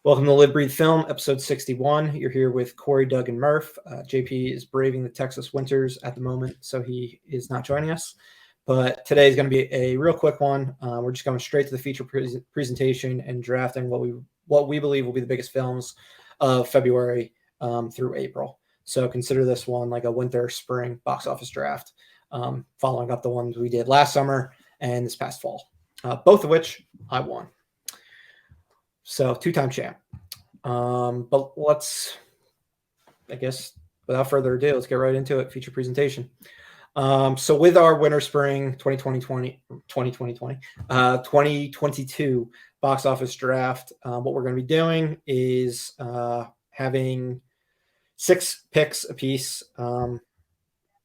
Welcome to Live Breathe Film, episode 61. You're here with Corey, Doug, and Murph. JP is braving the Texas winters at the moment, so he is not joining us. But today is going to be a real quick one. We're just going straight to the feature presentation and drafting what we believe will be the biggest films of February through April. So consider this one like a winter-spring box office draft, following up the ones we did last summer and this past fall, both of which I won. So two-time champ. But let's, I guess, without further ado, let's get right into it. Feature presentation. So with our winter spring 2022 box office draft, what we're going to be doing is having 6 picks apiece.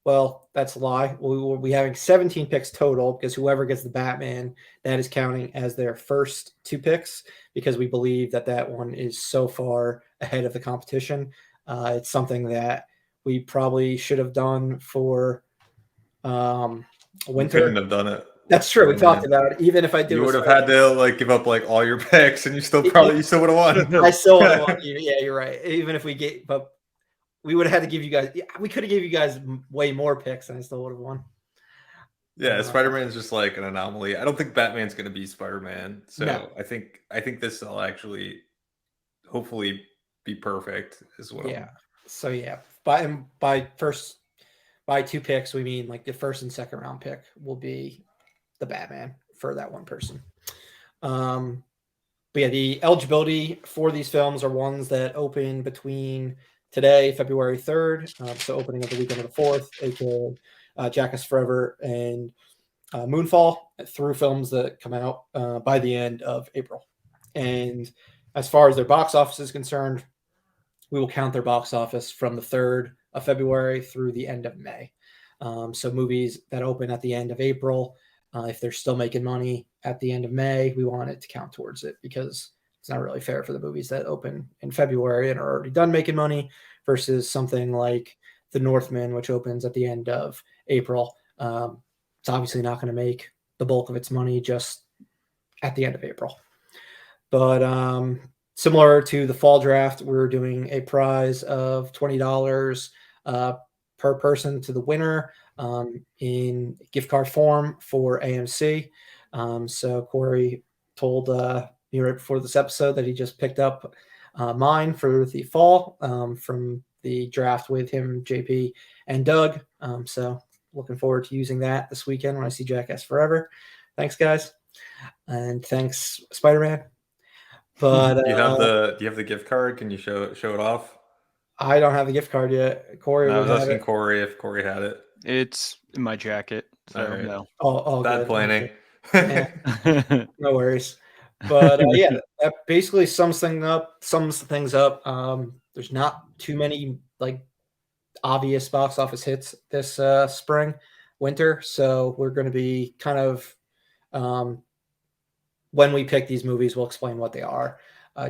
Well, that's a lie. We will be having 17 picks total because whoever gets the Batman, that is counting as their first 2 picks because we believe that one is so far ahead of the competition. It's something that we probably should have done for winter. We couldn't have done it. That's true. We talked about it. Even if I did, you would have had to give up all your picks, and you still would have won. I still would have won. Yeah, you're right. Even if but we would have had to give you guys. We could have gave you guys way more picks, and I still would have won. Yeah, Spider-Man is just an anomaly. I don't think Batman's going to be Spider-Man, so no. I think this will actually, hopefully, be perfect as well. Yeah. So yeah, by 2 picks, we mean the first and second round pick will be the Batman for that one person. But yeah, the eligibility for these films are ones that open between today, February 3rd, so opening of the weekend of the 4th, aka Jackass Forever and Moonfall, through films that come out by the end of April. And as far as their box office is concerned, we will count their box office from the 3rd of February through the end of May. So movies that open at the end of April, if they're still making money at the end of May, we want it to count towards it because it's not really fair for the movies that open in February and are already done making money versus something like The Northman, which opens at the end of April. It's obviously not going to make the bulk of its money just at the end of April. But similar to the fall draft, we're doing a prize of $20 per person to the winner in gift card form for AMC. So Corey told me right before this episode that he just picked up mine for the fall from the draft with him, JP, and Doug. So looking forward to using that this weekend when I see Jackass Forever. Thanks, guys, and thanks, Spider-Man. But do you have the gift card? Can you show it off? I don't have the gift card yet. Corey, I was asking Corey if Corey had it. It's in my jacket. So right. No. Oh, bad planning. Yeah. No worries. But yeah, that basically sums things up. There's not too many obvious box office hits this winter, so we're going to be kind of when we pick these movies, we'll explain what they are,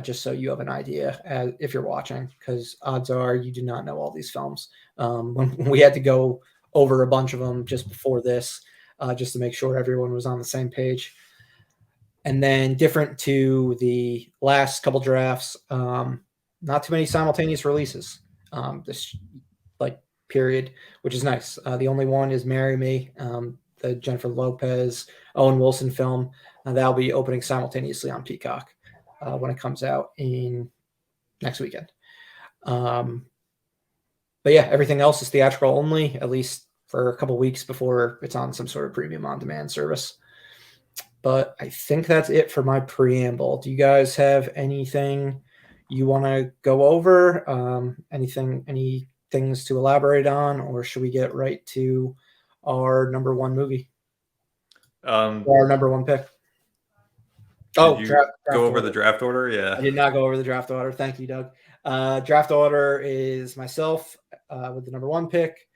just so you have an idea if you're watching, because odds are you do not know all these films. When we had to go over a bunch of them just before this, just to make sure everyone was on the same page. And then different to the last couple drafts, not too many simultaneous releases this period, which is nice. The only one is Marry Me, the Jennifer Lopez, Owen Wilson film. That'll be opening simultaneously on Peacock when it comes out in next weekend. But yeah, everything else is theatrical only, at least for a couple weeks before it's on some sort of premium on-demand service. But I think that's it for my preamble. Do you guys have anything you want to go over? Any things to elaborate on, or should we get right to our number one movie? Or our number one pick? Did you draft go over the draft order? Yeah. I did not go over the draft order. Thank you, Doug. Draft order is myself with the number 1 pick,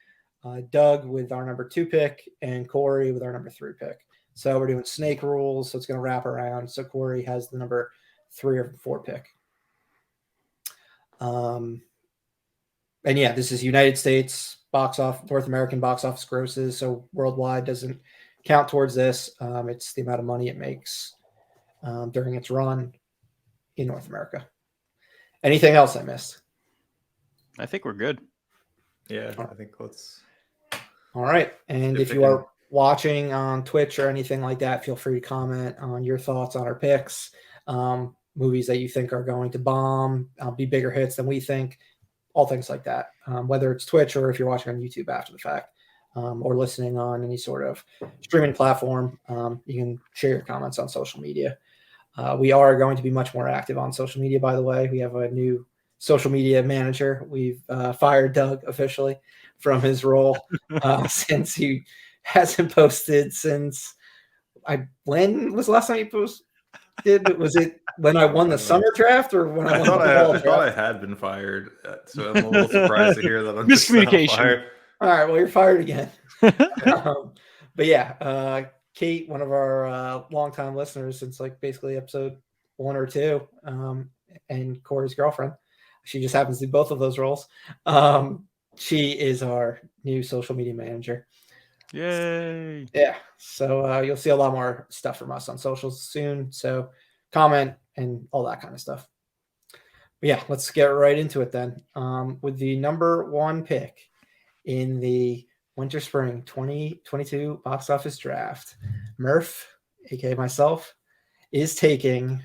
Doug with our number 2 pick, and Corey with our number 3 pick. So we're doing snake rules, so it's going to wrap around. So Corey has the number 3 or 4 pick. And yeah, this is United States box office, North American box office grosses. So worldwide doesn't count towards this. It's the amount of money it makes during its run in North America. Anything else I missed? I think we're good. Yeah, I think let's. All right. And if you picking. are watching on Twitch or anything like that, feel free to comment on your thoughts on our picks, movies that you think are going to bomb, be bigger hits than we think, all things like that. Whether it's Twitch or if you're watching on YouTube after the fact, or listening on any sort of streaming platform, you can share your comments on social media. We are going to be much more active on social media, by the way. We have a new social media manager. We've fired Doug officially from his role since he hasn't posted since when was the last time he posted? Was it when I won the summer draft or when I won the fall I thought I draft? had been fired, so I'm a little surprised to hear that I'm Miscommunication. just fired. All right, well, you're fired again. But yeah, Kate, one of our longtime listeners since like basically episode 1 or 2, and Corey's girlfriend. She just happens to do both of those roles. She is our new social media manager. Yay. Yeah. So you'll see a lot more stuff from us on socials soon. So comment and all that kind of stuff. But yeah, let's get right into it then. With the number 1 pick in the Winter Spring 2022 box office draft, Murph, aka myself, is taking,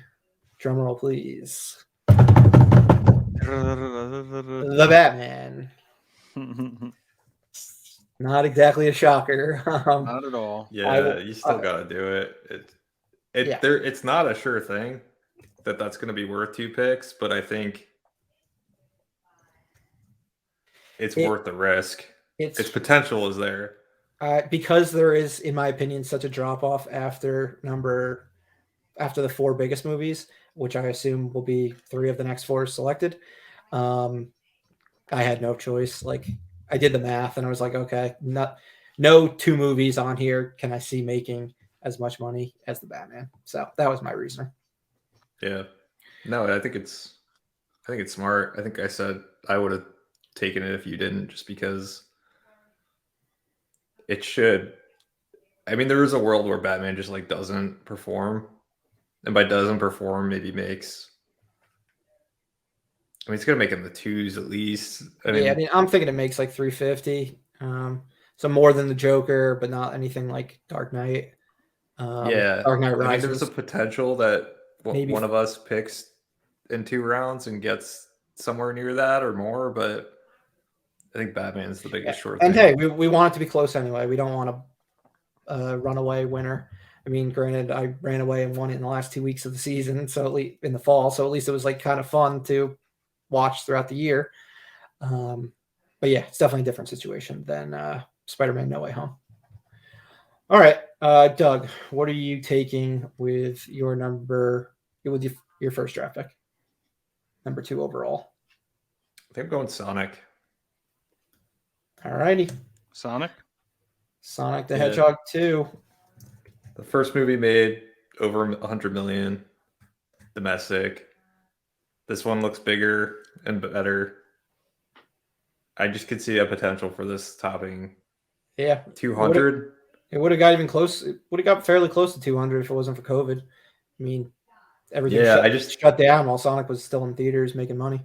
drumroll please, The Batman. Not exactly a shocker. Not at all. Yeah, you still gotta do it. It's not a sure thing that's going to be worth 2 picks, but I think it's worth the risk. Its potential is there. Because there is, in my opinion, such a drop off after the 4 biggest movies, which I assume will be 3 of the next 4 selected. I had no choice. Like, I did the math and I was like, okay, no 2 movies on here can I see making as much money as the Batman. So that was my reason. Yeah. No, I think it's smart. I think I said I would have taken it if you didn't, just because it should. I mean, there is a world where Batman just like doesn't perform. And by doesn't perform, maybe makes. I mean, it's gonna make in the 2s at least. I mean, I'm thinking it makes like 350. So more than the Joker, but not anything like Dark Knight. Dark Knight Rises. I mean, there's a potential that one of us picks in 2 rounds and gets somewhere near that or more, but I think Batman's the biggest short and thing. Hey, we want it to be close anyway. We don't want a runaway winner. I mean, granted, I ran away and won it in the last 2 weeks of the season, so at least in the fall. So at least it was like kind of fun to watch throughout the year. But yeah, it's definitely a different situation than Spider-Man No Way Home. All right, Doug, what are you taking with your your first draft pick? Number 2 overall. I think I'm going Sonic. All righty. Sonic the Hedgehog 2. The first movie made over 100 million domestic. This one looks bigger and better. I just could see a potential for this topping 200. It would have got even close. It would have got fairly close to 200 if it wasn't for COVID. I mean, everything shut down while Sonic was still in theaters making money.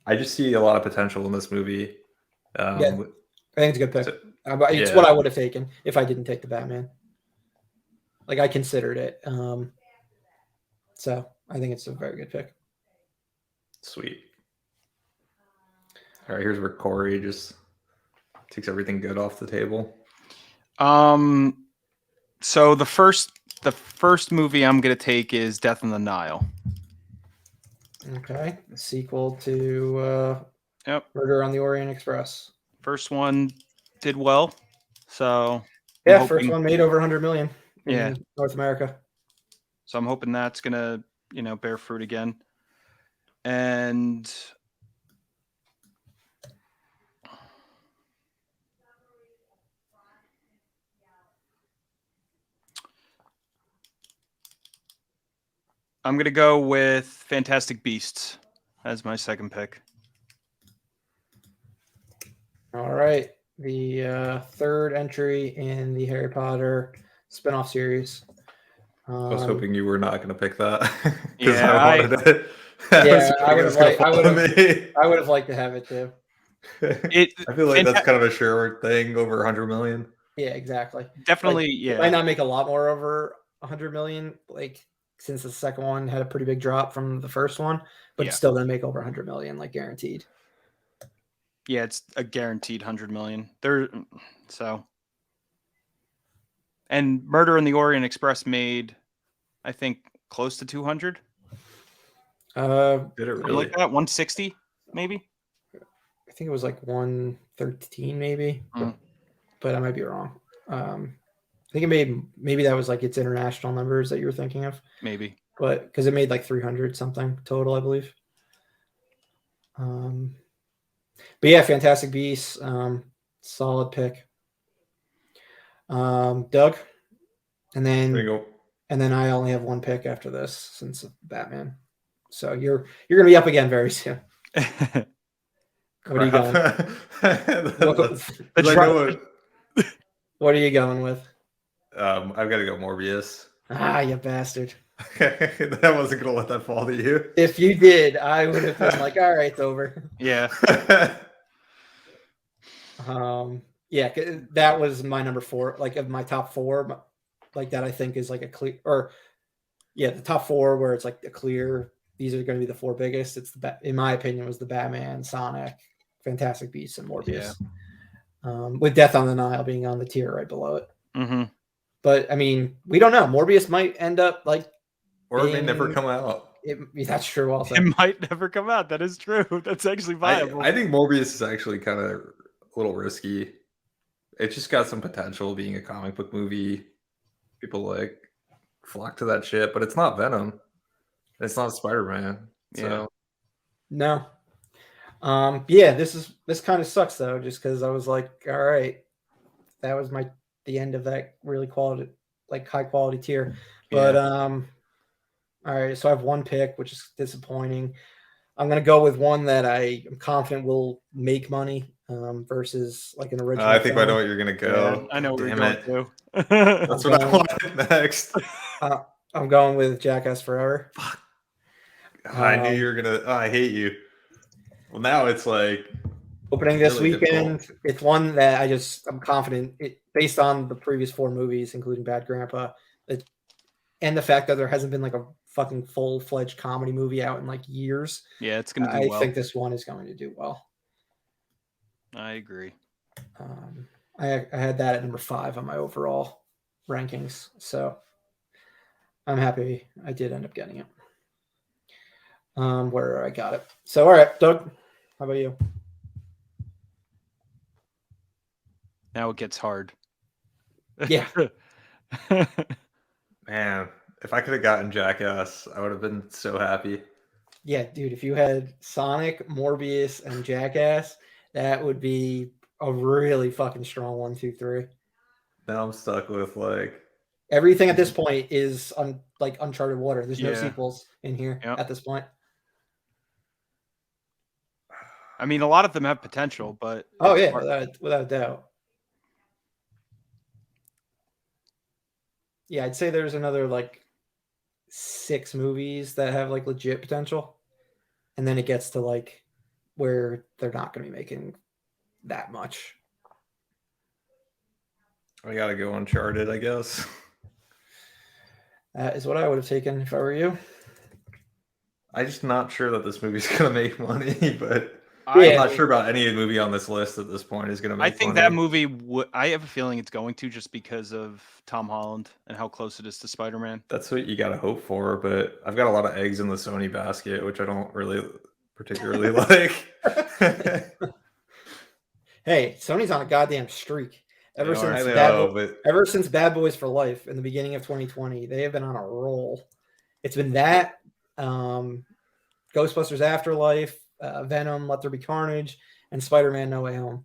I just see a lot of potential in this movie. I think it's a good pick. It's what I would have taken if I didn't take the Batman. Like, I considered it. So I think it's a very good pick. Sweet. All right, here's where Corey just takes everything good off the table. So the first movie I'm gonna take is Death on the Nile. Okay, the sequel to Murder on the Orient Express. First one did well, so first one made over 100 million in North America. So I'm hoping that's gonna bear fruit again, and I'm going to go with Fantastic Beasts as my second pick. All right. The third entry in the Harry Potter spinoff series. I was hoping you were not going to pick that. Yeah, Yeah, I would was have gonna follow me. I would have liked to have it too. I feel like that's kind of a sure thing over 100 million. Yeah, exactly. Definitely, Like, yeah. It might not make a lot more over 100 million, like since the second one had a pretty big drop from the first one, but it's still gonna make over 100 million, like guaranteed. Yeah, it's a guaranteed 100 million. And Murder in the Orient Express made, I think, close to 200. Did it Something really? like that, 160 maybe. I think it was like 113 maybe, but I might be wrong. I think it maybe that was like its international numbers that you were thinking of, Maybe. but because it made like 300 something total, I believe. But yeah, Fantastic Beasts, solid pick. Doug, and There you then go. I only have one pick after this since Batman. So you're gonna be up again very soon. What are you going? What are you going with? I've got to go Morbius. Ah, you bastard. I wasn't gonna let that fall to you. If you did, I would have been like, all right, it's over. Yeah. Yeah, that was my number 4, like of my top 4, like that I think is like a clear, or yeah, the top 4 where it's like a clear. These are going to be the 4 biggest. It's in my opinion, was the Batman, Sonic, Fantastic Beasts, and Morbius. Yeah. With Death on the Nile being on the tier right below it. Mm-hmm. But I mean, we don't know. Morbius might end up like, or it may never come out. That's true. Also, it might never come out. That is true. That's actually viable. I think Morbius is actually kind of a little risky. It just got some potential being a comic book movie. People like flock to that shit, but it's not Venom. It's not Spider-Man. So no. Yeah, this kind of sucks though, just because I was like, all right, that was the end of that really quality, like high quality tier. But all right, so I have one pick, which is disappointing. I'm gonna go with one that I am confident will make money versus like an original. I think I know what you're gonna go. Yeah, I know where you're going to. That's what I wanted next. I'm going with Jackass Forever. Fuck. I knew you were gonna. Oh, I hate you. Well, now it's like opening this really weekend. Difficult. It's one that I'm confident based on the previous 4 movies, including Bad Grandpa, and the fact that there hasn't been like a fucking full-fledged comedy movie out in like years. Yeah, it's gonna do well. I think this one is going to do well. I agree. I had that at number 5 on my overall rankings, so I'm happy I did end up getting it. Where I got it. So, all right, Doug, how about you? Now it gets hard. Yeah. Man, if I could have gotten Jackass, I would have been so happy. Yeah, dude, if you had Sonic, Morbius, and Jackass, that would be a really fucking strong 1, 2, 3. Now I'm stuck with like everything at this point is like uncharted water. There's no sequels in here at this point. I mean, a lot of them have potential, but without a doubt. Yeah, I'd say there's another like 6 movies that have like legit potential, and then it gets to like where they're not going to be making that much. I gotta go Uncharted, I guess. That is what I would have taken if I were you. I'm just not sure that this movie's gonna make money, but I'm not sure about any movie on this list at this point is gonna make money. I think that movie I have a feeling it's going to, just because of Tom Holland and how close it is to Spider-Man. That's what you gotta hope for, but I've got a lot of eggs in the Sony basket, which I don't really particularly like. Hey, Sony's on a goddamn streak. Ever since Bad Boys for Life in the beginning of 2020, they have been on a roll. It's been that, Ghostbusters Afterlife, Venom, Let There Be Carnage, and Spider-Man No Way Home.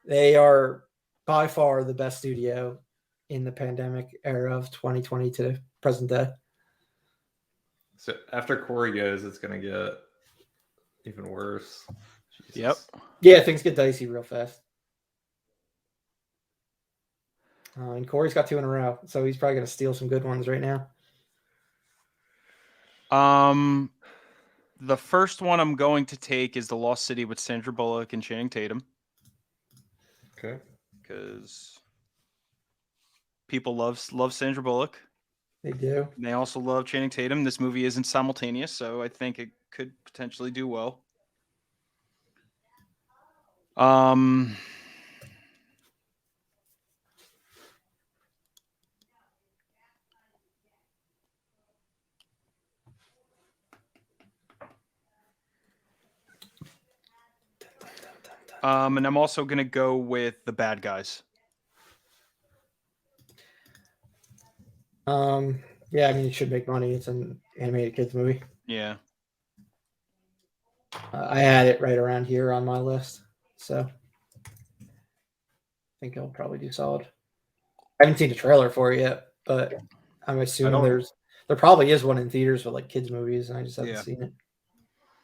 They are by far the best studio in the pandemic era of 2020 to present day. So after Corey goes, it's going to get even worse. Jesus. Yep. Yeah, things get dicey real fast. And Corey's got 2 in a row, so he's probably going to steal some good ones right now. The first one I'm going to take is The Lost City with Sandra Bullock and Channing Tatum, Okay. because people love Sandra Bullock. They do. And they also love Channing Tatum. This movie isn't simultaneous, so I think it could potentially do well. Um, and I'm also gonna go with The Bad Guys. Yeah, I mean, it should make money. It's an animated kids movie. Yeah. I had it right around here on my list, so I think it'll probably do solid. I haven't seen the trailer for it yet, but I'm assuming there probably is one in theaters with like kids movies, and I just haven't seen it.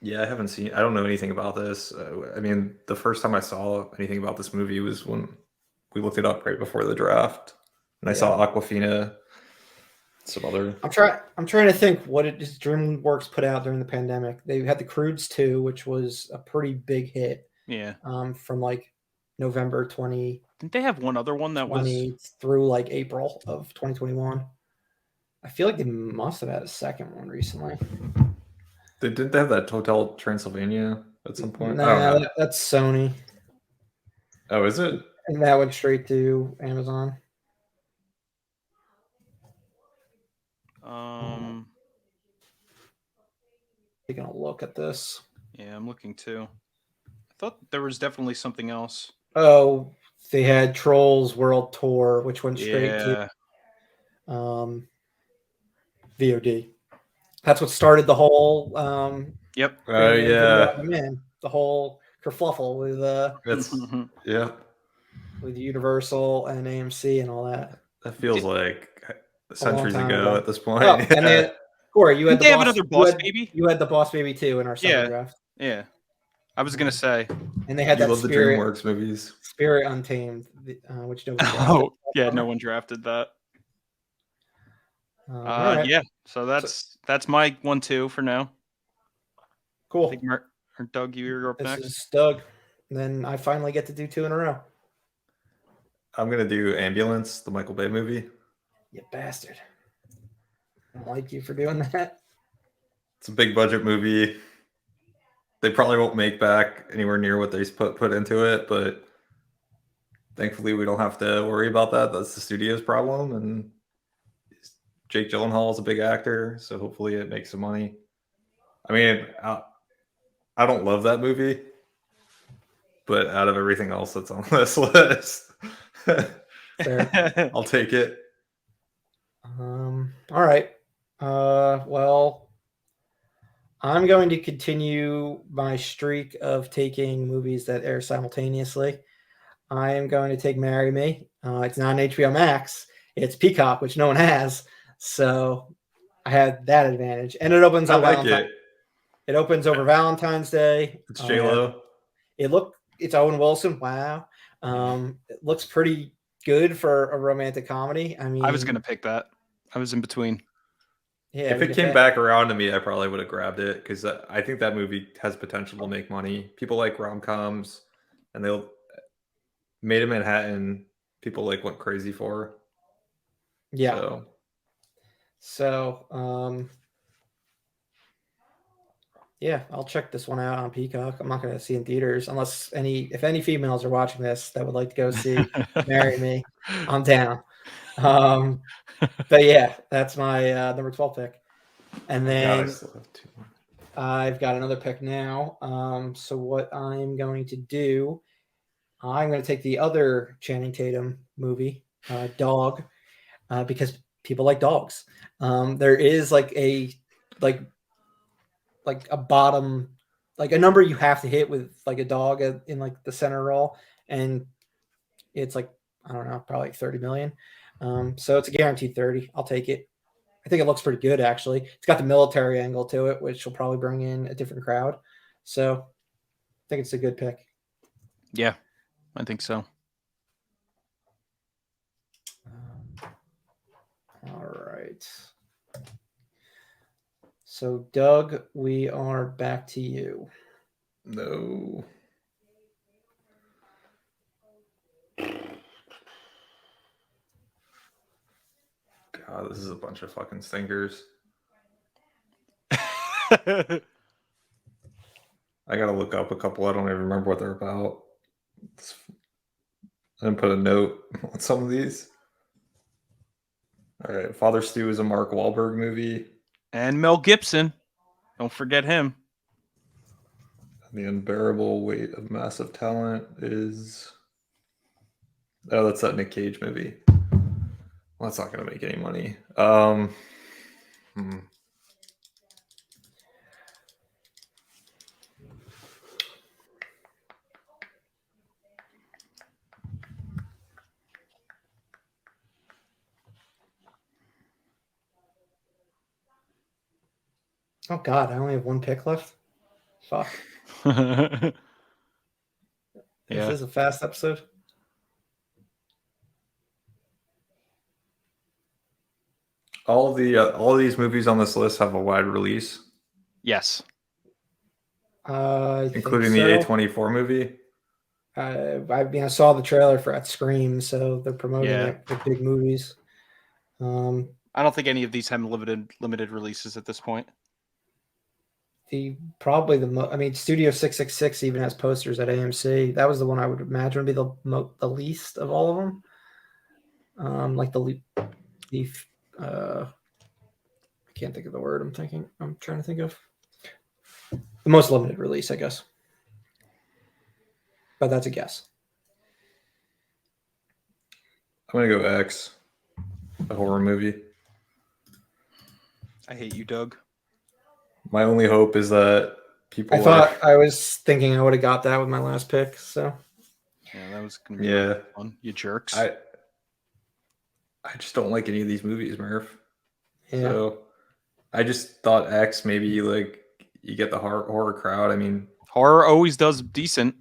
Yeah, I haven't seen. I don't know anything about this. I mean, the first time I saw anything about this movie was when we looked it up right before the draft, and I saw Aquafina. Some other. I'm trying to think what it is DreamWorks put out during the pandemic. They had the Croods 2, which was a pretty big hit. Yeah. From like November 2020 Didn't they have one other one that was through like April of 2021? I feel like they must have had a second one recently. Didn't they have that Hotel Transylvania at some point? Nah, that's Sony. Oh, is it? And that went straight to Amazon. Taking a look at this. Yeah, I'm looking too. I thought there was definitely something else. Oh, they had Trolls World Tour, which went straight to VOD. That's what started the whole Yep. Man, the whole kerfluffle with with Universal and AMC and all that. That feels like centuries ago at this point. Oh, and then Corey, you had have another Boss Baby. You had the Boss Baby 2 in our summer draft. Yeah. I was gonna say. And they had that love the DreamWorks movies. Spirit Untamed, which nobody drafted. Oh yeah, no one drafted that. Right. Yeah, so that's my 1-2 for now. Cool. I think Doug, you're up next. This is Doug. And then I finally get to do 2 in a row. I'm gonna do Ambulance, the Michael Bay movie. You bastard. I don't like you for doing that. It's a big budget movie. They probably won't make back anywhere near what they put into it, but thankfully we don't have to worry about that. That's the studio's problem, and Jake Gyllenhaal is a big actor, so hopefully it makes some money. I mean, I don't love that movie, but out of everything else that's on this list, I'll take it. All right. Well, I'm going to continue my streak of taking movies that air simultaneously. I am going to take Marry Me. It's not on HBO Max. It's Peacock, which no one has. So I had that advantage. And it opens on Valentine's. It opens over Valentine's Day. It's J-Lo. It's Owen Wilson. Wow. It looks pretty good for a romantic comedy. I mean, I was going to pick that. I was in between. Yeah, if it came back around to me, I probably would have grabbed it because I think that movie has potential to make money. People like rom-coms, and they'll Made in Manhattan. People went crazy for. Yeah. So, yeah, I'll check this one out on Peacock. I'm not going to see it in theaters unless if any females are watching this that would like to go see Marry Me, I'm down. But yeah, that's my number 12 pick. And then I still have 2 more. I've got another pick now. So what I'm going to do, I'm going to take the other Channing Tatum movie, Dog, because people like dogs. There is a bottom, a number you have to hit with a dog in the center role, and it's I don't know, probably 30 million. So it's a guaranteed 30. I'll take it. I think it looks pretty good, actually. It's got the military angle to it, which will probably bring in a different crowd. So I think it's a good pick. Yeah, I think so. All right. So, Doug, we are back to you. No. God, this is a bunch of fucking stinkers. I gotta look up a couple. I don't even remember what they're about. I didn't put a note on some of these. All right, Father Stew is a Mark Wahlberg movie. And Mel Gibson. Don't forget him. The Unbearable Weight of Massive Talent is... Oh, that's that Nick Cage movie. Well, that's not going to make any money. Oh God, I only have one pick left. Fuck. Yeah. This is a fast episode. All of these movies on this list have a wide release, Yes. I including think the so. A24 movie. I mean, I saw the trailer for Scream, so they're promoting Yeah. it with big movies. I don't think any of these have limited releases at this point. I mean, Studio 666 even has posters at AMC. That was the one I would imagine would be the least of all of them. Like I can't think of the word I'm trying to think of. The most limited release, I guess. But that's a guess. I'm gonna go X, a horror movie. I hate you, Doug. My only hope is that people I was thinking I would have got that with my last pick. So Yeah, that was gonna be Yeah. fun. You jerks. I just don't like any of these movies, Murph. yeah, So I just thought X, maybe like you get the horror crowd. I mean, Horror always does decent.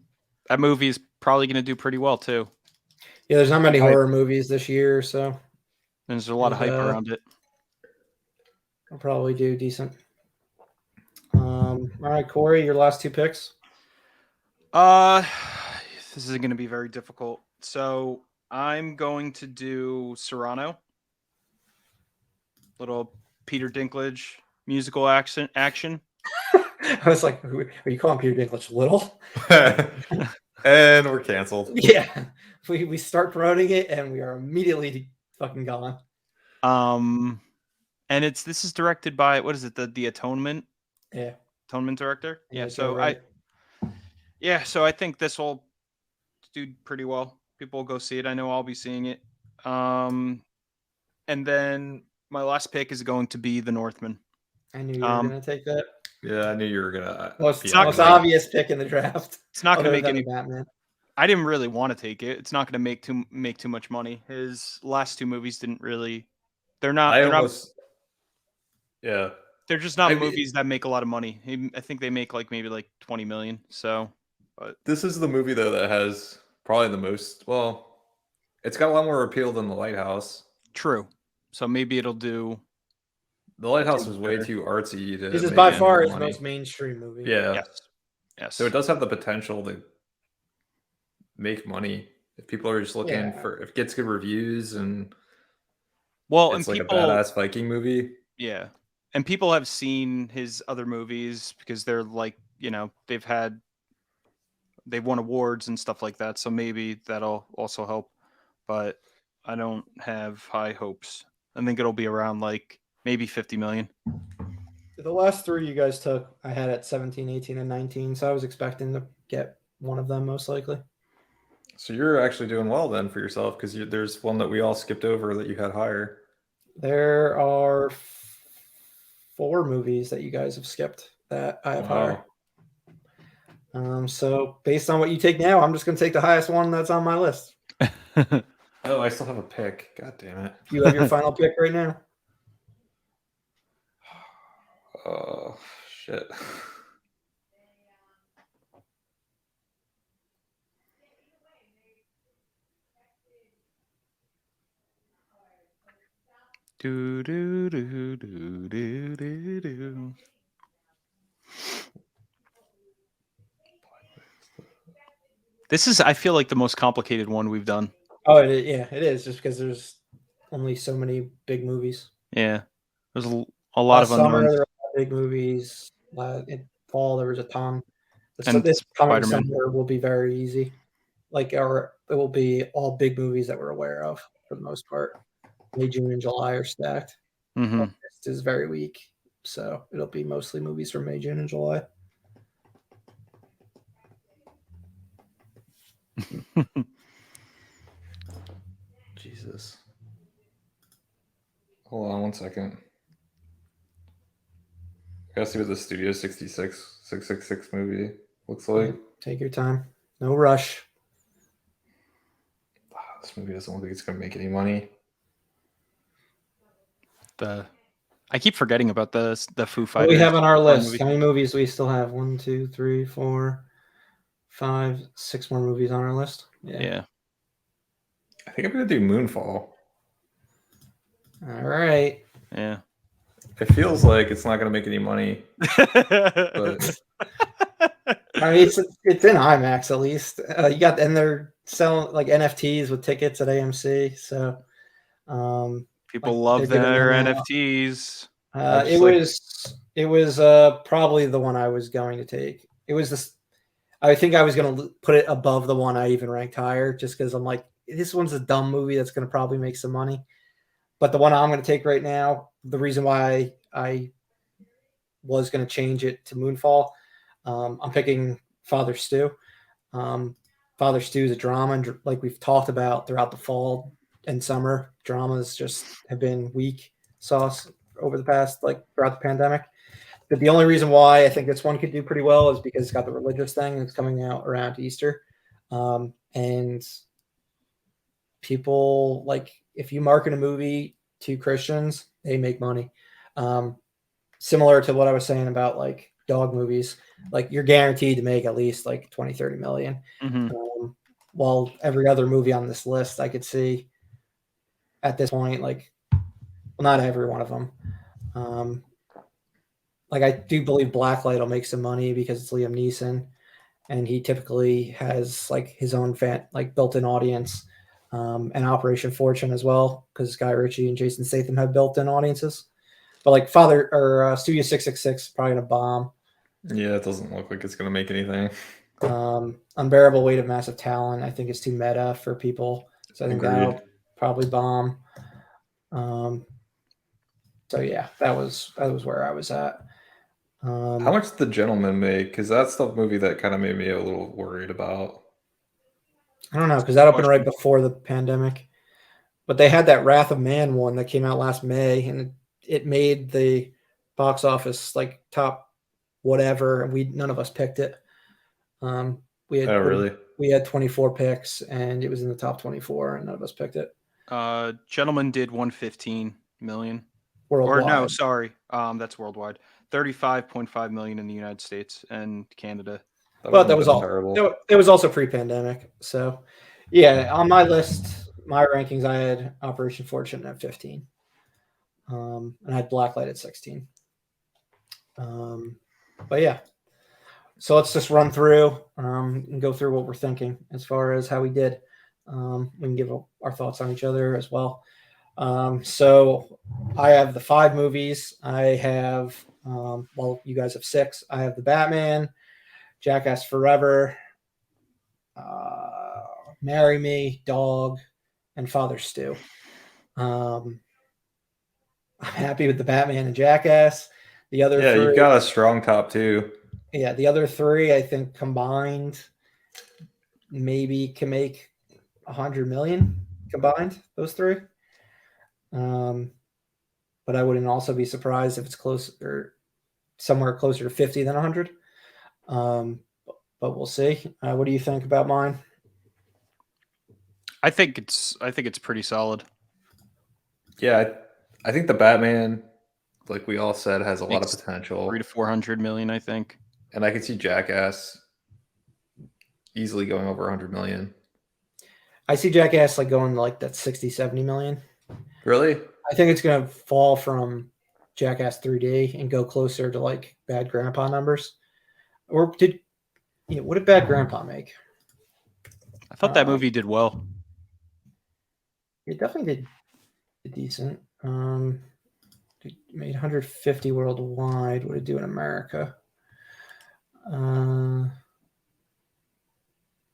That movie is probably gonna do pretty well too. There's not many Hype. horror movies this year, so And there's a lot of hype around it. I'll probably do decent. All right, Corey, your last two picks. This is gonna be very difficult. So I'm going to do Cyrano. Little Peter Dinklage musical action. I was like, are you calling Peter Dinklage little? and we're canceled. Yeah, we start promoting it and we are immediately fucking gone. And this is directed by, what is it? The Atonement? Yeah. Atonement director? Yeah, so right. so I think this will do pretty well. People will go see it. I know I'll be seeing it. And then my last pick is going to be the Northman. I knew you were gonna take that. Yeah, I knew you were gonna. Most obvious pick in the draft. It's not gonna make any. Batman. I didn't really want to take it. It's not gonna make too much money. His last two movies didn't really. They're not. Yeah. They're just not movies that make a lot of money. I think they make maybe 20 million. So, but this is the movie though that has probably the most. Well, it's got a lot more appeal than The Lighthouse. True. So maybe it'll do. The Lighthouse was way too artsy. This is by far his most mainstream movie. Yeah. Yes. So it does have the potential to make money if people are just looking for if it gets good reviews and. Well, it's and like a badass Viking movie. Yeah. And people have seen his other movies because they're they've won awards and stuff like that. So maybe that'll also help. But I don't have high hopes. I think it'll be around maybe 50 million. The last three you guys took, I had at 17, 18, and 19. So I was expecting to get one of them most likely. So you're actually doing well then for yourself because there's one that we all skipped over that you had higher. There are 4 movies that you guys have skipped that I have higher. So based on what you take now, I'm just going to take the highest one that's on my list. Oh, I still have a pick. God damn it. You have your final pick right now? Oh, shit. Do do do do do do do. This is, I feel like, the most complicated one we've done. Oh, yeah, it is just because there's only so many big movies. Yeah, there's a lot of Last summer unknowns. there were a lot of big movies. In fall there was a ton. So And this coming Spider-Man. summer will be very easy. Or it will be all big movies that we're aware of for the most part. May, June, and July are stacked. Mm-hmm. August is very weak, so it'll be mostly movies from May, June, and July. Jesus. Hold on 1 second. I gotta see what the Studio 666 movie looks like. Take your time. No rush. This movie doesn't look like it's gonna make any money. I keep forgetting about the Foo What Fighters. do we have on our list? movie. How many movies do we still have? 1, 2, 3, 4, 5, 6 more movies on our list. Yeah. I think I'm gonna do Moonfall. All right. Yeah. It feels like it's not gonna make any money, but I mean, it's in IMAX at least. And they're selling like NFTs with tickets at AMC. So People like, love they're giving their them out. NFTs. It was probably the one I was going to take. It was this. I think I was going to put it above the one I even ranked higher, just because I'm like, this one's a dumb movie that's going to probably make some money. But the one I'm going to take right now, the reason why I was going to change it to Moonfall, I'm picking Father Stew. Father Stew is a drama, and like we've talked about throughout the fall and summer, dramas just have been weak sauce over the past, like throughout the pandemic. But the only reason why I think this one could do pretty well is because it's got the religious thing and it's coming out around Easter. And people, like, if you market a movie to Christians, they make money. Similar to what I was saying about like dog movies, like you're guaranteed to make at least like 20, 30 million. Mm-hmm. While every other movie on this list, I could see at this point, like, well, not every one of them. Like I do believe Blacklight will make some money because it's Liam Neeson, and he typically has like his own like built-in audience, and Operation Fortune as well, because Guy Ritchie and Jason Statham have built-in audiences. But like Studio 666 probably gonna bomb. Yeah, it doesn't look like it's gonna make anything. Unbearable Weight of Massive Talent, I think, is too meta for people, so I think that'll probably bomb. So yeah, that was where I was at. How much did The Gentleman make? Because that's the movie that kind of made me a little worried about. I don't know, because that opened right before the pandemic. But they had that Wrath of Man one that came out last May, and it made the box office like top whatever, and none of us picked it. We had 24 picks, and it was in the top 24, and none of us picked it. Gentleman did 115 million. Worldwide. Or no, sorry, that's worldwide. 35.5 million in the United States and Canada. But that was all terrible. It was also pre-pandemic. So yeah, on my list, my rankings, I had Operation Fortune at 15. And I had Blacklight at 16. But yeah. So let's just run through and go through what we're thinking as far as how we did. We can give our thoughts on each other as well. So I have the 5 movies. I have, you guys have 6. I have The Batman, Jackass Forever, Marry Me, Dog, and Father Stew. I'm happy with The Batman and Jackass. The other 3, you've got a strong top 2. Yeah, the other 3, I think combined maybe can make 100 million combined, those 3. But I wouldn't also be surprised if it's close or somewhere closer to 50 than 100. But we'll see. What do you think about mine? I think it's pretty solid. Yeah, I think The Batman, like we all said, has a lot of potential. 300 to 400 million, I think. And I can see Jackass easily going over 100 million. I see Jackass like going like that 60, 70 million. Really? I think it's gonna fall from Jackass 3D and go closer to like Bad Grandpa numbers. Or what did Bad Grandpa make? I thought that movie did well. It definitely did decent. It made 150 worldwide. What did it do in America?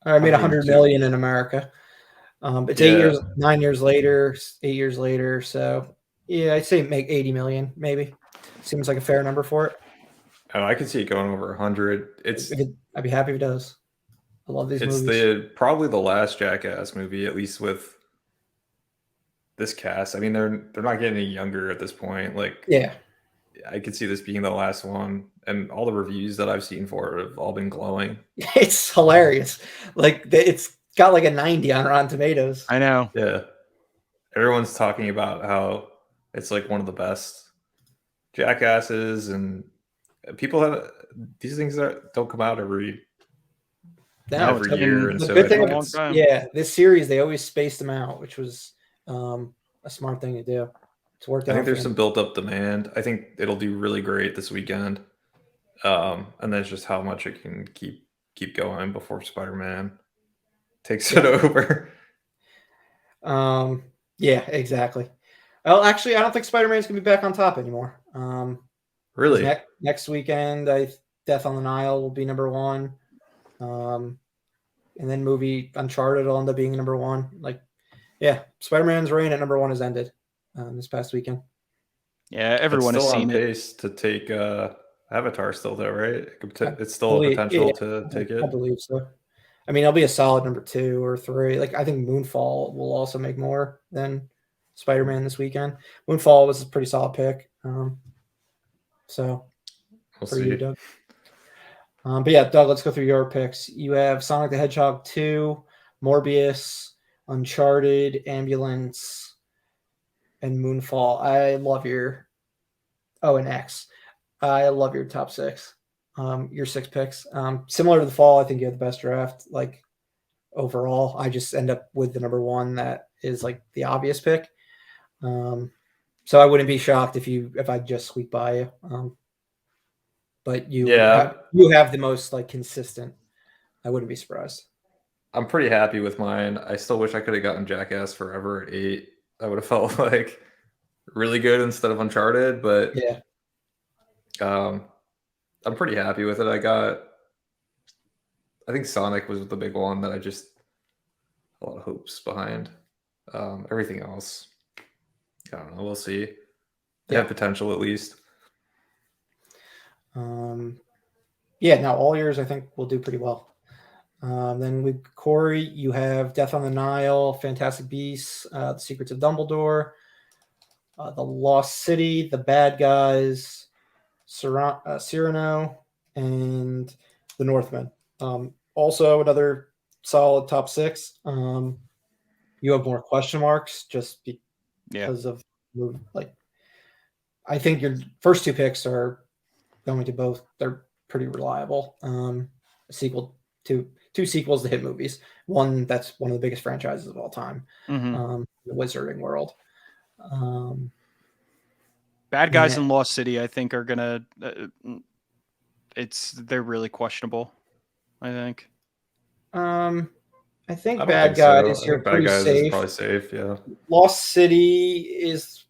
I made 100 million in America. It's 9 years later, 8 years later. So yeah, I'd say make 80 million, maybe. Seems like a fair number for it. Oh, I could see it going over 100. I'd be happy if it does. I love these movies. It's probably the last Jackass movie, at least with this cast. I mean, they're not getting any younger at this point. Like, yeah, I could see this being the last one, and all the reviews that I've seen for it have all been glowing. It's hilarious. Like, it's got like a 90 on Rotten Tomatoes. I know. Yeah, everyone's talking about how it's like one of the best Jackasses, and people have these things that don't come out every year. And the so good thing about this series, they always spaced them out, which was a smart thing to do. It's worked out. I think there's some built up demand. I think it'll do really great this weekend. And then it's just how much it can keep going before Spider-Man takes it over. Yeah, exactly. Well, actually, I don't think Spider-Man's gonna be back on top anymore. Really? Next weekend, Death on the Nile will be number one. And then movie Uncharted will end up being number one. Like, yeah, Spider-Man's reign at number one has ended this past weekend. Yeah, everyone has seen it. Pace to take Avatar still, though, right? It's still a potential to take it. I believe so. I mean, it'll be a solid number 2 or 3. Like, I think Moonfall will also make more than Spider-Man this weekend. Moonfall was a pretty solid pick. So we'll for see. you, Doug. But yeah, Doug, let's go through your picks. You have Sonic the Hedgehog 2, Morbius, Uncharted, Ambulance, and Moonfall. I love your and X. I love your top 6. Your 6 picks. Similar to the fall, I think you have the best draft. Like, overall, I just end up with the number 1 that is like the obvious pick. So I wouldn't be shocked if I just squeak by you. But you have the most like consistent. I wouldn't be surprised. I'm pretty happy with mine. I still wish I could have gotten Jackass Forever at 8. I would have felt like really good instead of Uncharted, but yeah. I'm pretty happy with it. I think Sonic was the big one that I just a lot of hopes behind. Everything else, I don't know. We'll see. They have potential at least. Yeah, now all yours I think will do pretty well. Then with Corey, you have Death on the Nile, Fantastic Beasts, The Secrets of Dumbledore, The Lost City, The Bad Guys, Cyrano, and The Northmen. Also another solid top 6. You have more question marks just because of like. I think your first 2 picks are going to both. They're pretty reliable. Two sequels to hit movies. One that's one of the biggest franchises of all time. The Wizarding World. Bad Guys in Lost City, I think, are gonna. They're really questionable. I think. I think Bad Guys. You're pretty safe. Is probably safe. Yeah. Lost City is.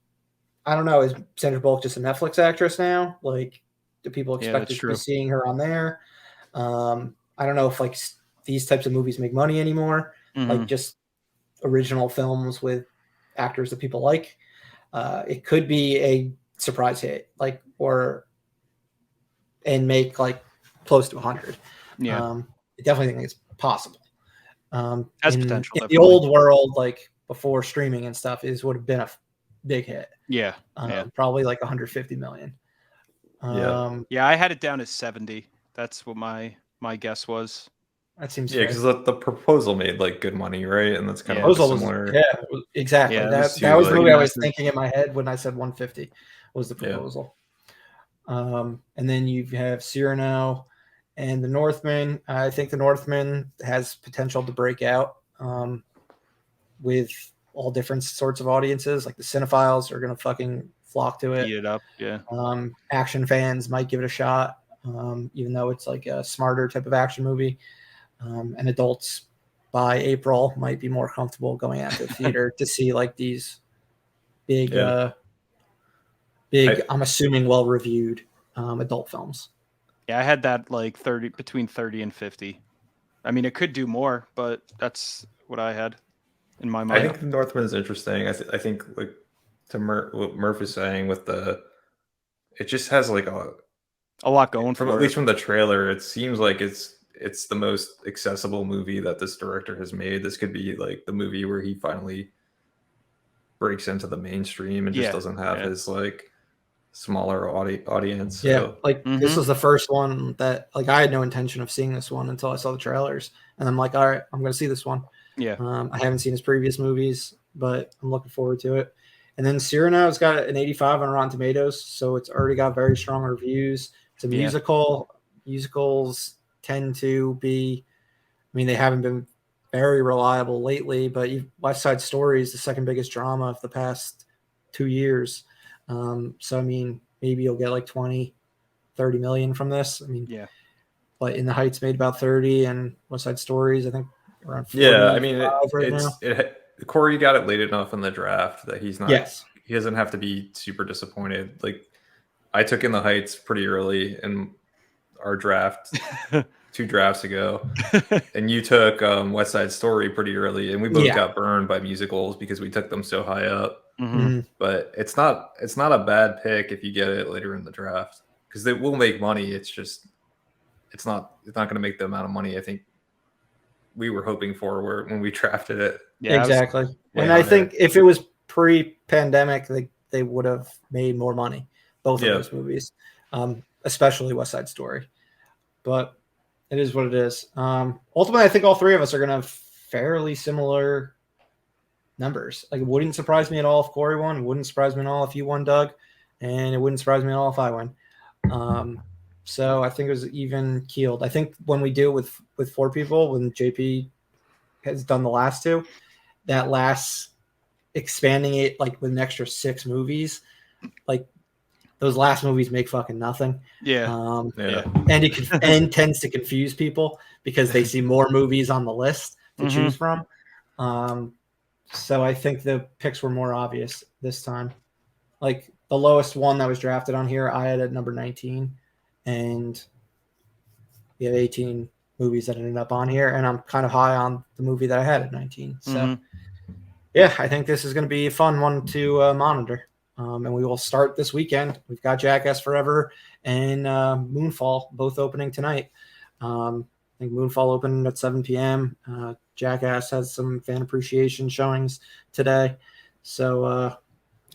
I don't know. Is Sandra Bullock just a Netflix actress now? Like, do people expect to be seeing her on there? I don't know if like these types of movies make money anymore. Like just original films with actors that people like. It could be a surprise hit, like and make like close to 100. Yeah, I definitely think it's possible. Has potential. In the old world, like before streaming and stuff, would have been a big hit. Yeah, probably like 150 million. Yeah, I had it down as 70. That's what my guess was. That seems because the proposal made like good money, right? And that's kind of similar. Exactly. Yeah, that was the movie I was thinking in my head when I said 150 was the proposal. And then you have Cyrano and the Northman. I think the Northman has potential to break out with all different sorts of audiences. Like the cinephiles are gonna fucking flock to Eat it. it up. Yeah. Action fans might give it a shot, even though it's like a smarter type of action movie. And adults by April might be more comfortable going out to the theater to see like these big, I'm assuming well reviewed adult films. Yeah, I had that like between 30 and 50. I mean, it could do more, but that's what I had in my mind. I think the Northman is interesting. I think like what Murph is saying with it just has like a lot going from for at least it. from the trailer. It seems like it's the most accessible movie that this director has made. This could be like the movie where he finally breaks into the mainstream and just doesn't have his like smaller audience. So. Yeah, like this was the first one that like I had no intention of seeing this one until I saw the trailers, and I'm like, all right, I'm gonna see this one. Yeah, I haven't seen his previous movies, but I'm looking forward to it. And then Cyrano's got an 85 on Rotten Tomatoes, so it's already got very strong reviews. It's a musical. Musicals tend to be, I mean, they haven't been very reliable lately, but West Side Story is the second biggest drama of the past 2 years. So, I mean, maybe you'll get like 20, 30 million from this. I mean, but In the Heights made about 30, and West Side Stories, I think, around 40. Yeah, I mean, now. Corey got it late enough in the draft that he's not. Yes. He doesn't have to be super disappointed. Like, I took In the Heights pretty early in our draft 2 drafts ago, and you took West Side Story pretty early, and we both got burned by musicals because we took them so high up. Mm-hmm. But it's not a bad pick if you get it later in the draft, because they will make money. It's just it's not going to make the amount of money I think we were hoping for when we drafted it. Yeah, exactly. And I think if it was pre-pandemic, they would have made more money, both of those movies, especially West Side Story. But it is what it is. Ultimately, I think all three of us are going to have fairly similar numbers. Like, it wouldn't surprise me at all if Corey won. It wouldn't surprise me at all if you won, Doug. And it wouldn't surprise me at all if I win. So I think it was even keeled. I think when we do it with 4 people, when JP has done the last 2, that last expanding it like with an extra 6 movies, like those last movies make fucking nothing. And it tends to confuse people because they see more movies on the list to choose from. So I think the picks were more obvious this time. Like the lowest one that was drafted on here, I had at number 19, and we have 18 movies that ended up on here, and I'm kind of high on the movie that I had at 19. So yeah, I think this is going to be a fun one to monitor. And we will start this weekend. We've got Jackass Forever and Moonfall both opening tonight. I think Moonfall opened at 7 p.m. Jackass has some fan appreciation showings today. So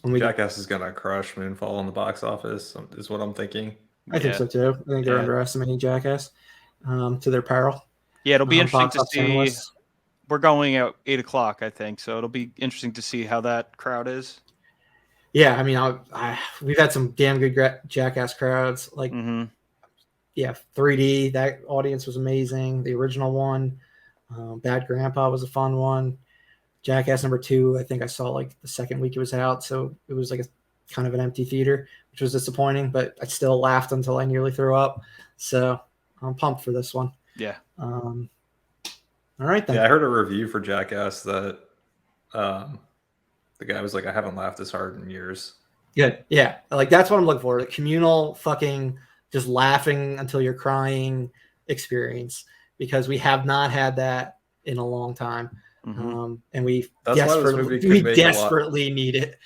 Jackass is going to crush Moonfall in the box office, is what I'm thinking. I think so too. I think they're underestimating Jackass to their peril. Yeah, it'll be interesting to see. We're going at 8 o'clock, I think. So it'll be interesting to see how that crowd is. Yeah, I mean, we've had some damn good Jackass crowds. Like, 3D, that audience was amazing. The original one, Bad Grandpa was a fun one. Jackass number 2, I think I saw like the second week it was out, so it was like a kind of an empty theater, which was disappointing, but I still laughed until I nearly threw up. So I'm pumped for this one. Yeah. All right then. Yeah, I heard a review for Jackass that the guy was like, I haven't laughed this hard in years. Good. Yeah. Like, that's what I'm looking for. The communal fucking just laughing until you're crying experience, because we have not had that in a long time. And we desperately need it.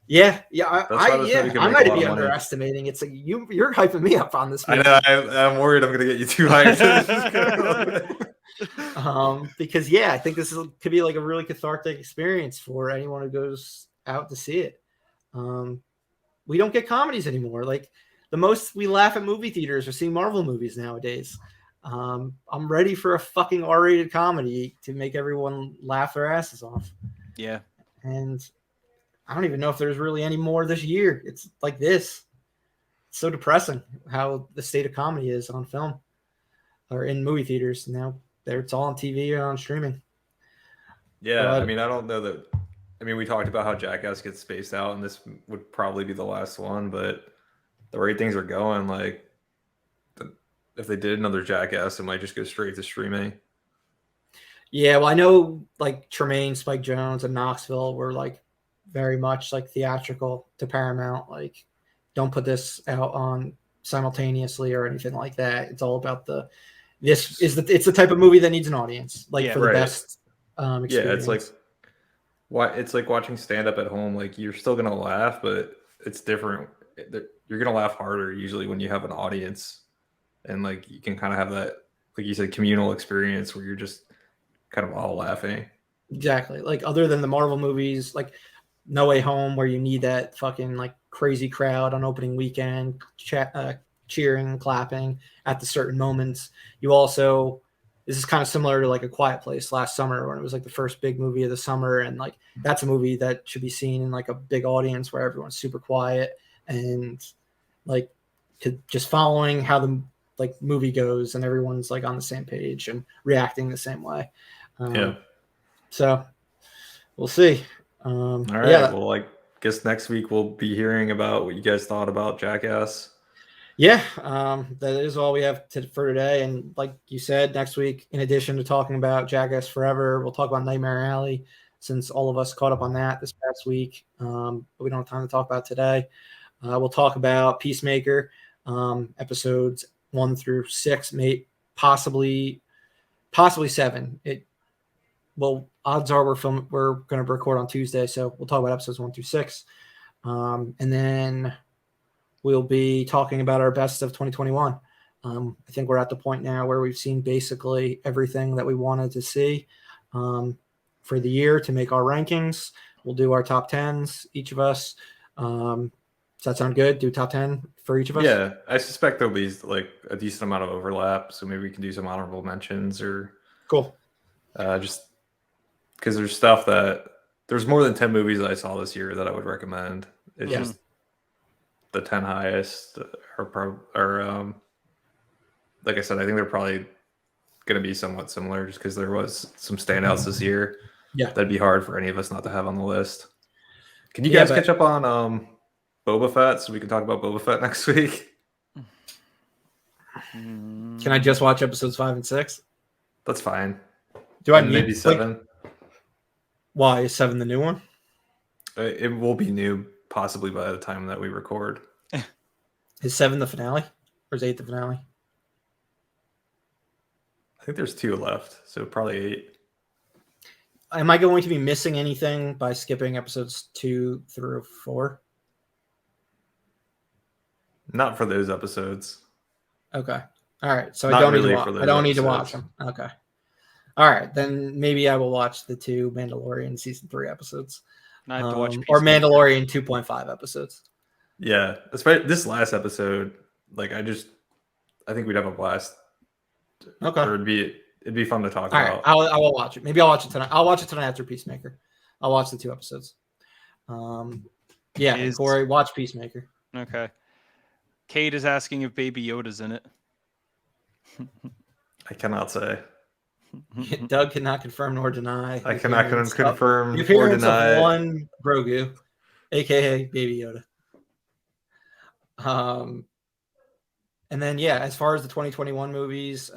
Yeah. I might be underestimating. It's like you're hyping me up on this movie. I know. I'm worried I'm going to get you too hyped. Because I think this could be like a really cathartic experience for anyone who goes out to see it. We don't get comedies anymore. Like, the most we laugh at movie theaters are seeing Marvel movies nowadays. I'm ready for a fucking R-rated comedy to make everyone laugh their asses off. Yeah. And I don't even know if there's really any more this year. It's like this. It's so depressing how the state of comedy is on film or in movie theaters now. It's all on TV or on streaming. Yeah, I mean, I don't know that I mean, we talked about how Jackass gets spaced out, and this would probably be the last one, but the rate things are going, like, if they did another Jackass, it might just go straight to streaming. Yeah, well, I know like Tremaine, Spike Jones, and Knoxville were like very much like theatrical to Paramount. Like, don't put this out on simultaneously or anything like that. It's all about it's the type of movie that needs an audience, like Yeah. for the Right. best experience. It's like watching stand up at home. Like, you're still gonna laugh, but it's different. You're gonna laugh harder usually when you have an audience, and like you can kind of have that, like you said, communal experience where you're just kind of all laughing. Exactly. Like other than the Marvel movies, like No Way Home, where you need that fucking like crazy crowd on opening weekend, cheering, clapping at the certain moments. You also, this is kind of similar to like A Quiet Place last summer when it was like the first big movie of the summer, and like that's a movie that should be seen in like a big audience where everyone's super quiet and like just following how the like movie goes and everyone's like on the same page and reacting the same way. Yeah. So we'll see. All right. Yeah, Well, I guess next week we'll be hearing about what you guys thought about Jackass. yeah. That is all we have for today. And like you said, next week, in addition to talking about Jackass Forever, we'll talk about Nightmare Alley, since all of us caught up on that this past week. But we don't have time to talk about today. We'll talk about Peacemaker, episodes 1 through 6, possibly 7. Well, odds are we're going to record on Tuesday, so we'll talk about episodes 1 through 6, and then we'll be talking about our best of 2021. I think we're at the point now where we've seen basically everything that we wanted to see for the year to make our rankings. We'll do our top 10s, each of us. Does that sound good? Do top 10 for each of us? Yeah, I suspect there'll be like a decent amount of overlap, so maybe we can do some honorable mentions or Cool. just because there's more than 10 movies that I saw this year that I would recommend. It's just the 10 highest are like I said, I think they're probably going to be somewhat similar just because there was some standouts this year. Yeah. That'd be hard for any of us not to have on the list. Can you guys catch up on Boba Fett so we can talk about Boba Fett next week? Can I just watch episodes 5 and 6? That's fine. Do I maybe 7? Why is 7 the new one? It will be new possibly by the time that we record. Is 7 the finale, or is 8 the finale? I think there's 2 left, so probably 8. Am I going to be missing anything by skipping episodes 2 through 4? Not for those episodes. Okay. All right. So Not I don't really need to watch. for those I don't need to episodes. watch them. Okay. All right. Then maybe I will watch the 2 Mandalorian season 3 episodes. I have to watch or Peacemaker. Mandalorian 2.5 episodes. Yeah, especially this last episode. Like, I think we'd have a blast. Okay. Or it'd be fun to talk All about. right. I will watch it. Maybe I'll watch it tonight. I'll watch it tonight after Peacemaker. I'll watch the 2 episodes. Yeah, Corey, watch Peacemaker. Okay. Kate is asking if Baby Yoda's in it. I cannot say. Doug cannot confirm nor deny. I cannot confirm the or appearance deny. of one Grogu, aka Baby Yoda. And then as far as the 2021 movies,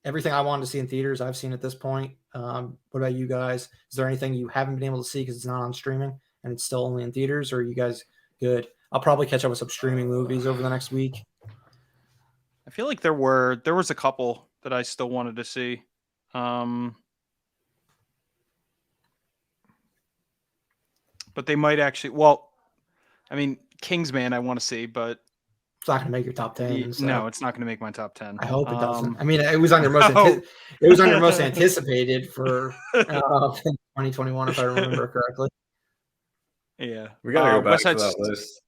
everything I wanted to see in theaters, I've seen at this point. What about you guys? Is there anything you haven't been able to see because it's not on streaming and it's still only in theaters, or are you guys good? I'll probably catch up with some streaming movies over the next week. I feel like there was a couple that I still wanted to see. But they might actually. Well, I mean, Kingsman I want to see, but it's not going to make your top 10. So. No, it's not going to make my top 10. I hope it doesn't. I mean, it was on your most. It was on your most anticipated for 2021, if I remember correctly. Yeah, we gotta go back to that list.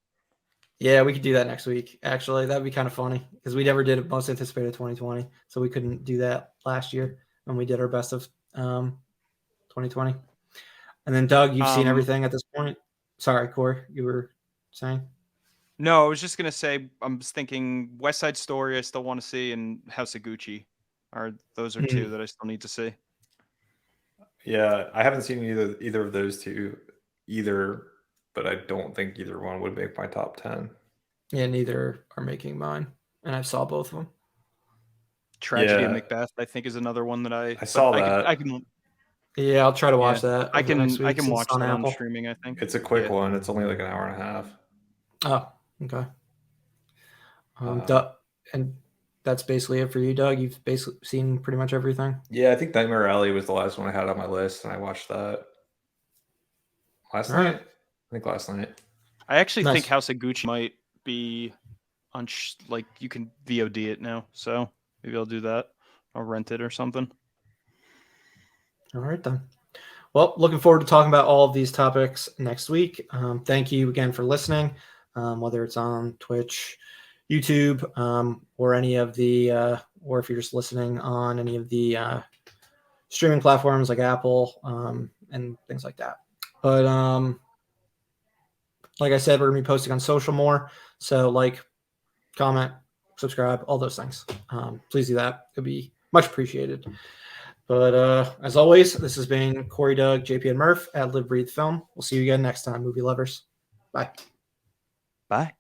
Yeah, we could do that next week. Actually, that'd be kind of funny because we never did most anticipated 2020, so we couldn't do that last year when we did our best of 2020. And then Doug, you've seen everything at this point. Sorry, Corey, you were saying. No, I was just gonna say I'm thinking West Side Story I still want to see, and House of Gucci. Those are 2 that I still need to see. Yeah, I haven't seen either of those 2. either, but I don't think either one would make my top 10. Yeah, neither are making mine, and I saw both of them. Tragedy of Yeah. Macbeth, I think, is another one that I saw that. I can Yeah, I'll try to watch Yeah, that. I over the next can week since watch it's on that on Apple. streaming, I think. It's a quick Yeah. one. It's only like an hour and a half. Oh, okay. Um, And that's basically it for you, Doug. You've basically seen pretty much everything. Yeah, I think Nightmare Alley was the last one I had on my list, and I watched that last All night. right. I think last night. I actually Nice. think House of Gucci might be on like you can VOD it now, so maybe I'll do that. I'll rent it or something. All right, then. Well, looking forward to talking about all of these topics next week. Thank you again for listening, whether it's on Twitch, YouTube, or any of the, or if you're just listening on any of the streaming platforms like Apple and things like that. But like I said, we're going to be posting on social more. So like, comment, subscribe, all those things. Please do that. It'd be much appreciated. But as always, this has been Corey, Doug, JP, and Murph at Live Breathe Film. We'll see you again next time, movie lovers. Bye. Bye.